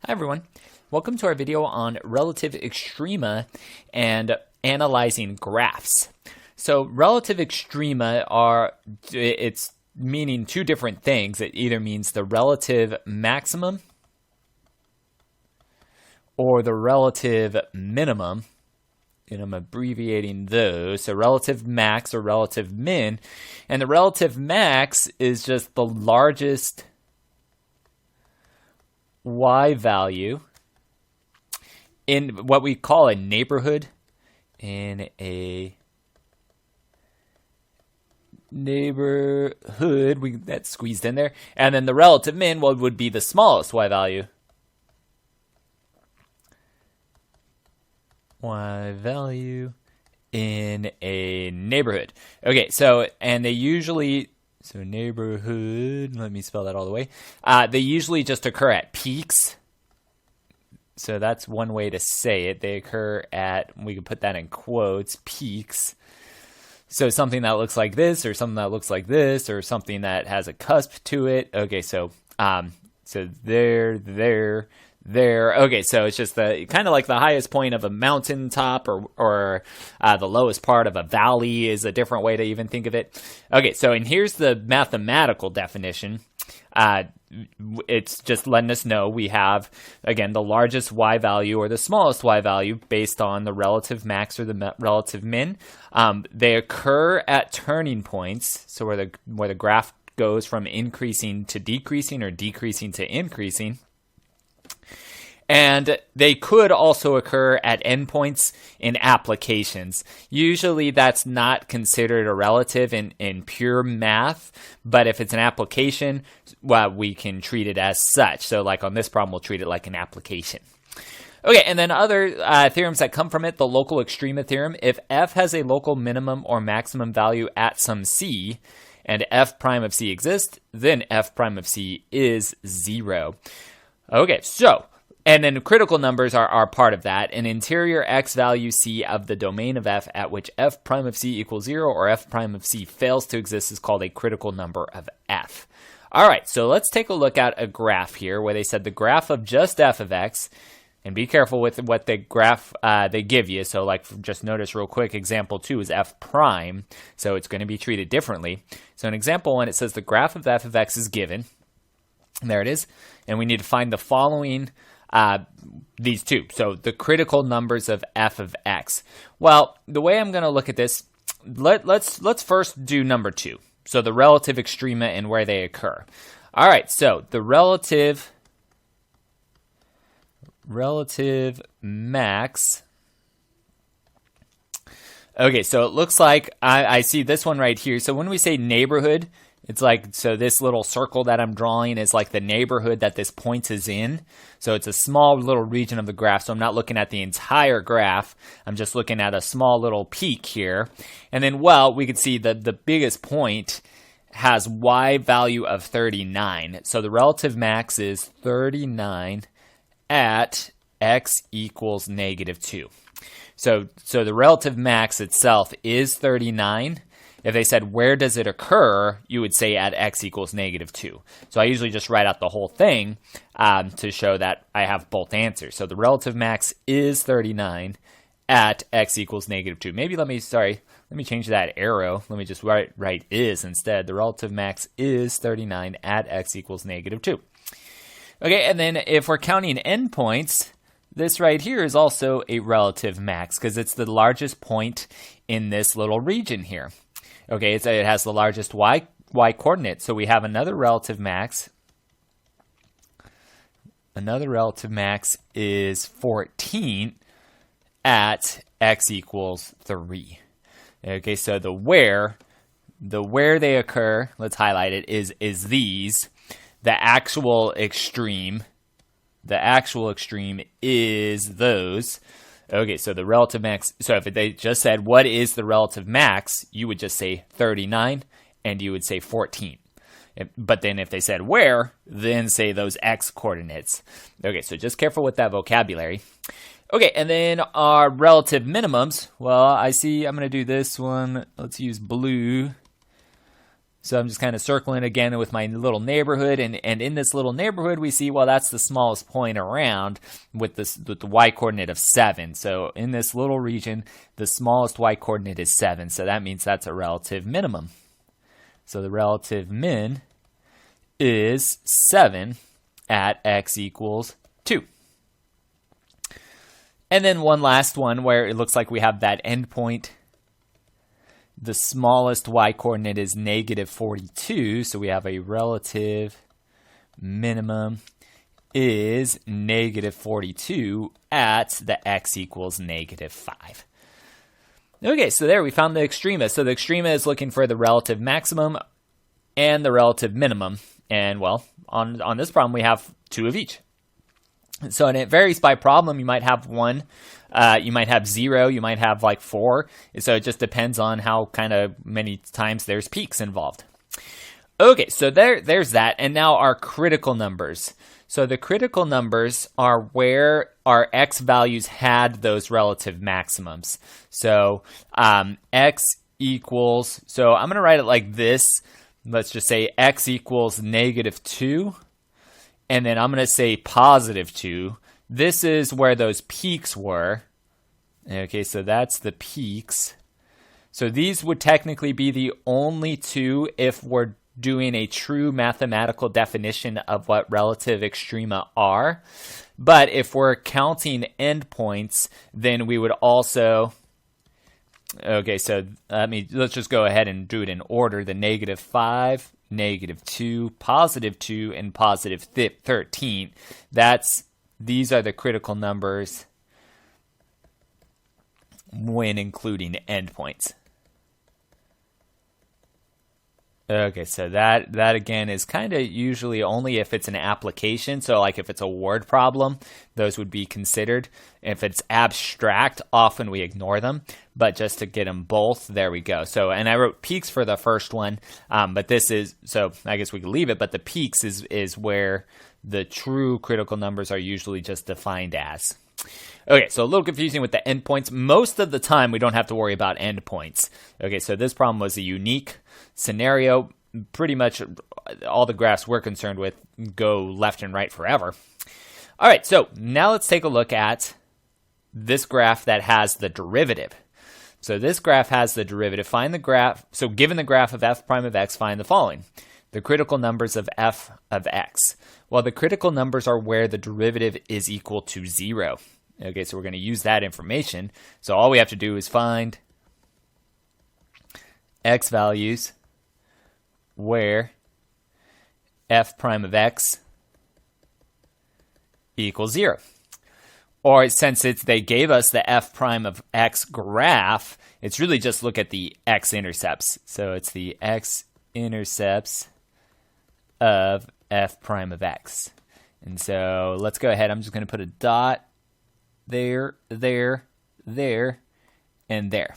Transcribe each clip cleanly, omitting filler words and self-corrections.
Hi everyone, welcome to our video on relative extrema and analyzing graphs. So relative extrema it's meaning two different things. It either means the relative maximum or the relative minimum, and I'm abbreviating those. So relative max or relative min, and the relative max is just the largest y value in what we call a neighborhood, that's squeezed in there. And then the relative min, what would be the smallest y value? Y value in a neighborhood. Okay, so, and they usually, so neighborhood, let me spell that all the way. They usually just occur at peaks. So that's one way to say it. They occur at, we can put that in quotes, peaks. So something that looks like this, or something that looks like this, or something that has a cusp to it. Okay, so there. Okay, so it's just the kind of like the highest point of a mountaintop, or the lowest part of a valley is a different way to even think of it. Okay, so and here's the mathematical definition. It's just letting us know we have, again, the largest y value or the smallest y value based on the relative max or the relative min. They occur at turning points, so where the graph goes from increasing to decreasing or decreasing to increasing. And they could also occur at endpoints in applications. Usually that's not considered a relative in pure math, but if it's an application, well, we can treat it as such. So like on this problem, we'll treat it like an application. Okay, and then other theorems that come from it, the local extrema theorem. If f has a local minimum or maximum value at some c, and f prime of c exists, then f prime of c is 0. Okay, so, and then critical numbers are part of that. An interior x value c of the domain of f at which f prime of c equals 0 or f prime of c fails to exist is called a critical number of f. All right, so let's take a look at a graph here where they said the graph of just f of x, and be careful with what the graph they give you. So like, just notice real quick, example 2 is f prime, so it's going to be treated differently. So in example 1, it says the graph of f of x is given. And there it is. And we need to find the following these two. So the critical numbers of f of x. Well, the way I'm going to look at this, let's first do number 2. So the relative extrema and where they occur. All right, so the relative max. Okay, so it looks like I see this one right here. So when we say neighborhood, it's like, so this little circle that I'm drawing is like the neighborhood that this point is in. So it's a small little region of the graph. So I'm not looking at the entire graph. I'm just looking at a small little peak here. And then, well, we could see that the biggest point has y value of 39. So the relative max is 39 at x equals -2. So the relative max itself is 39. If they said, where does it occur, you would say at x equals -2. So I usually just write out the whole thing to show that I have both answers. So the relative max is 39 at x equals -2. Maybe let me change that arrow. Let me just write is instead. The relative max is 39 at x equals -2. Okay, and then if we're counting endpoints, this right here is also a relative max because it's the largest point in this little region here. Okay, it has the largest y coordinate, so we have another relative max. Another relative max is 14 at x equals 3. Okay, so the where they occur, let's highlight it, is these. The actual extreme is those. Okay, so the relative max, so if they just said, what is the relative max, you would just say 39, and you would say 14. But then if they said where, then say those x coordinates. Okay, so just careful with that vocabulary. Okay, and then our relative minimums. Well, I see I'm going to do this one. Let's use blue. So I'm just kind of circling again with my little neighborhood, and in this little neighborhood we see, well, that's the smallest point around with the y-coordinate of 7. So in this little region, the smallest y-coordinate is 7, so that means that's a relative minimum. So the relative min is 7 at x equals 2. And then one last one where it looks like we have that endpoint. The smallest y-coordinate is negative 42, so we have a relative minimum is negative 42 at the x equals negative 5. Okay, so there we found the extrema. So the extrema is looking for the relative maximum and the relative minimum. And well, on this problem, we have 2 of each. So, and it varies by problem. You might have 1, you might have 0, you might have like 4. So it just depends on how kind of many times there's peaks involved. Okay, so there's that. And now our critical numbers. So the critical numbers are where our x values had those relative maximums. So x equals, so I'm going to write it like this. Let's just say x equals negative 2. And then I'm going to say positive 2. This is where those peaks were. Okay, so that's the peaks. So these would technically be the only 2 if we're doing a true mathematical definition of what relative extrema are. But if we're counting endpoints, then we would also... Okay, so let's just go ahead and do it in order. The negative 5, negative 2, positive 2, and positive 13. These are the critical numbers when including endpoints. Okay, so that again is kind of usually only if it's an application. So like if it's a word problem, those would be considered. If it's abstract, often we ignore them. But just to get them both, there we go. So, and I wrote peaks for the first one, but this is, so I guess we could leave it, but the peaks is where the true critical numbers are usually just defined as. Okay, so a little confusing with the endpoints. Most of the time, we don't have to worry about endpoints. Okay, so this problem was a unique scenario. Pretty much all the graphs we're concerned with go left and right forever. All right, so now let's take a look at this graph that has the derivative. So this graph has the derivative. Find the graph. So given the graph of f prime of x, find the following. The critical numbers of f of x. Well, the critical numbers are where the derivative is equal to 0. Okay, so we're going to use that information. So all we have to do is find x values where f prime of x equals 0. Or since they gave us the f prime of x graph, it's really just look at the x-intercepts. So it's the x-intercepts of f prime of x. And so let's go ahead. I'm just going to put a dot there, there, there, and there.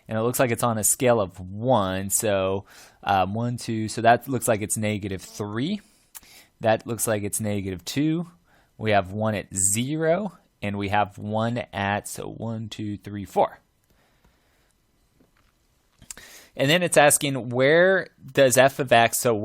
And it looks like it's on a scale of 1. So 1, 2, so that looks like it's negative 3. That looks like it's negative 2. We have 1 at 0, and we have 1 at, so 1, 2, 3, 4. And then it's asking where does f of x, so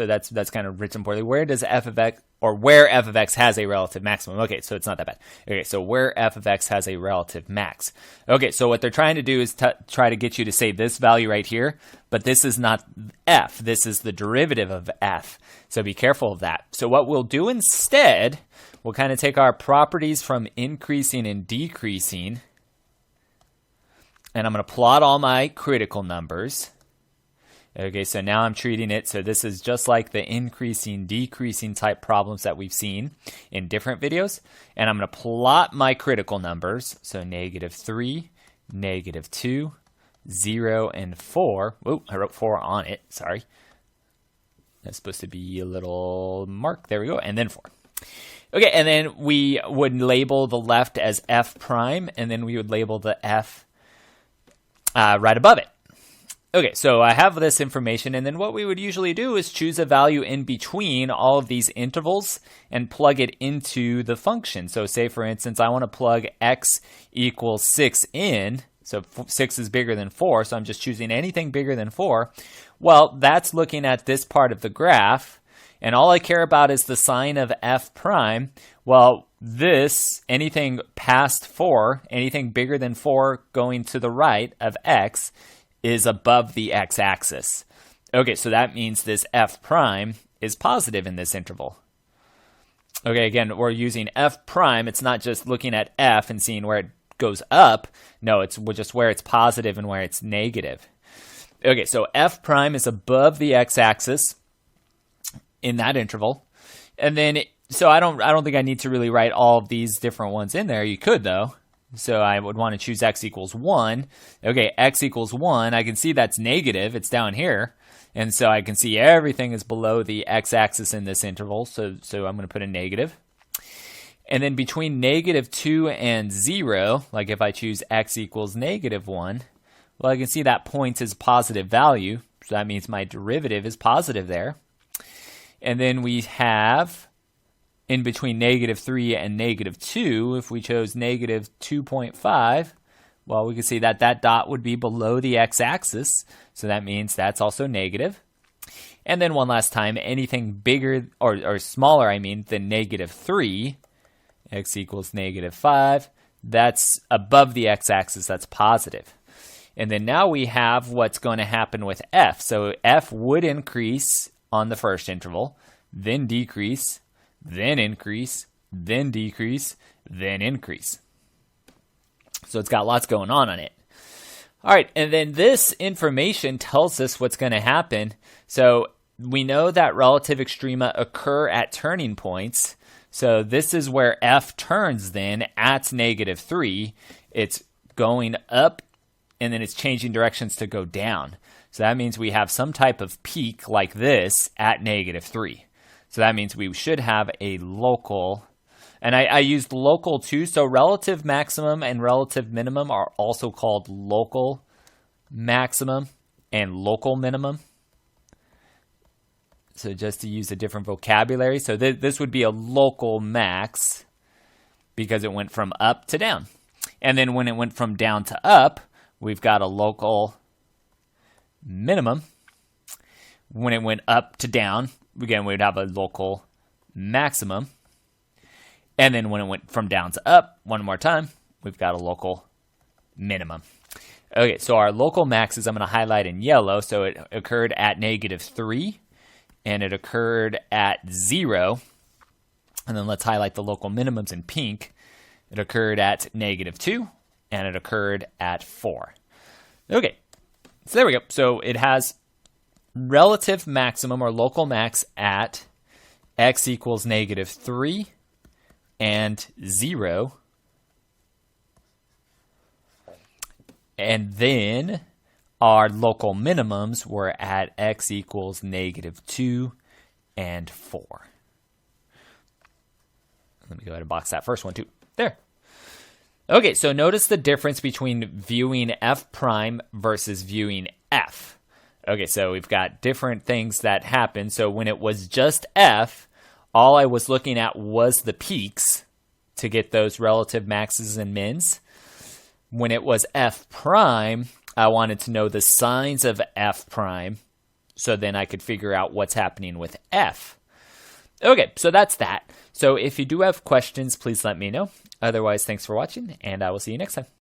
that's kind of written poorly, where does f of x, or where f of x has a relative maximum. Okay, so it's not that bad. Okay, so where f of x has a relative max. Okay, so what they're trying to do is try to get you to say this value right here, but this is not f, this is the derivative of f. So be careful of that. So what we'll do instead, we'll kind of take our properties from increasing and decreasing, and I'm going to plot all my critical numbers. Okay, so now I'm treating it, so this is just like the increasing, decreasing type problems that we've seen in different videos. And I'm going to plot my critical numbers, so negative 3, negative 2, 0, and 4. Oh, I wrote 4 on it, sorry. That's supposed to be a little mark, there we go, and then 4. Okay, and then we would label the left as f prime, and then we would label the f right above it. Okay, so I have this information, and then what we would usually do is choose a value in between all of these intervals and plug it into the function. So say, for instance, I want to plug x equals 6 in, so 6 is bigger than 4, so I'm just choosing anything bigger than 4. Well, that's looking at this part of the graph, and all I care about is the sign of f prime. Well, this, anything past 4, anything bigger than 4 going to the right of x, is above the x-axis. Okay, so that means this f prime is positive in this interval. Okay, again, we're using f prime. It's not just looking at f and seeing where it goes up. No, it's just where it's positive and where it's negative. Okay, so f prime is above the x-axis in that interval. And then, so I don't think I need to really write all of these different ones in there. You could, though. So I would want to choose x equals 1. Okay, x equals 1. I can see that's negative. It's down here. And so I can see everything is below the x-axis in this interval. So I'm going to put a negative. And then between -2 and 0, like if I choose x equals -1, well, I can see that point is a positive value. So that means my derivative is positive there. And then we have in between -3 and -2, if we chose -2.5, well, we can see that that dot would be below the x-axis. So that means that's also negative. And then one last time, anything bigger or smaller, I mean, than -3, x equals -5, that's above the x-axis, that's positive. And then now we have what's going to happen with f. So f would increase on the first interval, then decrease, then increase, then decrease, then increase. So it's got lots going on it. All right, and then this information tells us what's going to happen. So we know that relative extrema occur at turning points. So this is where f turns then at -3. It's going up, and then it's changing directions to go down. So that means we have some type of peak like this at -3. So that means we should have a local, and I used local too, so relative maximum and relative minimum are also called local maximum and local minimum. So just to use a different vocabulary, so this would be a local max because it went from up to down. And then when it went from down to up, we've got a local minimum. When it went up to down, again, we would have a local maximum. And then when it went from down to up, one more time, we've got a local minimum. Okay, so our local maxes I'm going to highlight in yellow. So it occurred at -3, and it occurred at 0. And then let's highlight the local minimums in pink. It occurred at -2, and it occurred at 4. Okay, so there we go. So it has relative maximum or local max at x equals -3 and 0. And then our local minimums were at x equals -2 and 4. Let me go ahead and box that first one too. There. Okay, so notice the difference between viewing f prime versus viewing f. Okay, so we've got different things that happen. So when it was just f, all I was looking at was the peaks to get those relative maxes and mins. When it was f prime, I wanted to know the signs of f prime, so then I could figure out what's happening with f. Okay, so that's that. So if you do have questions, please let me know. Otherwise, thanks for watching, and I will see you next time.